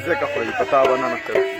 ځکه خوري په تا به نه کوي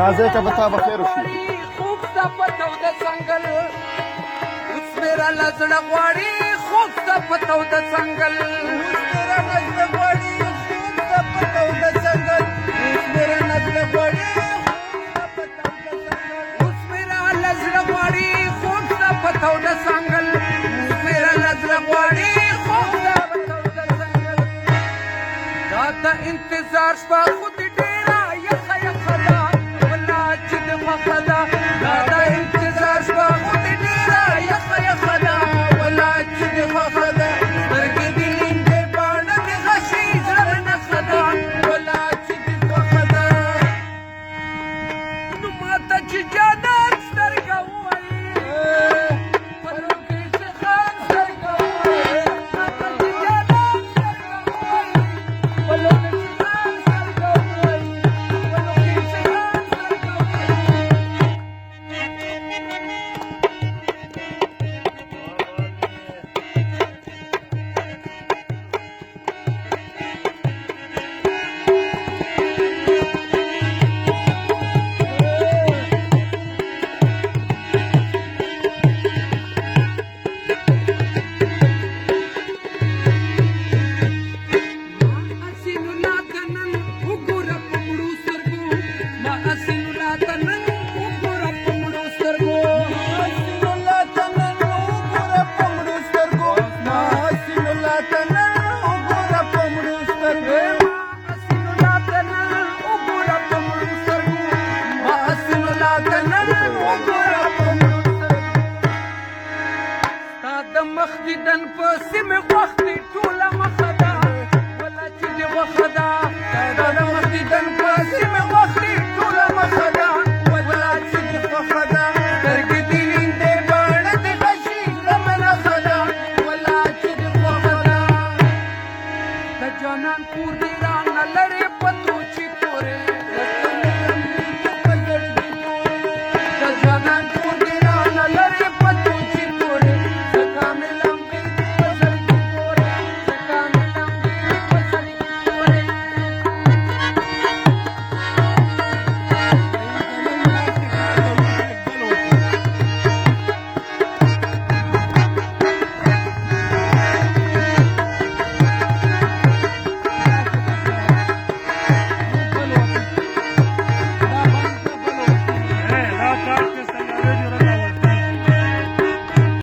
راځه که به تا به خیر وشي خوب ستا په توده څنګل اوس مې راله زړه غواړي خوب ستا په توده څنګل اوس مې راله زړه غواړي خوب ستا په توده څنګل اوس مې راله زړه غواړي اوس مې راله زړه غواړي خوب ستا په توده څنګل اوس مې راله زړه غواړي خوب ستا په توده څنګل دا ته انتظار شپه خو دې ډېره یخه یخه ده دا انتظار شپه خو دې ډېره یخه یخه ده ولا چې دې خوښه ده سترګې دې لینډې باڼه دې غشي زړه نښه ده ولا چې دې خوښه ده نو ماته چې جانان سترګه ووایي په لور کې چې خان سترګه ووایي ماته چې جانان سترګه ووایي په لور کې چې خان سترګه ووایي جانان کور دی را نه لرې په توچي پورې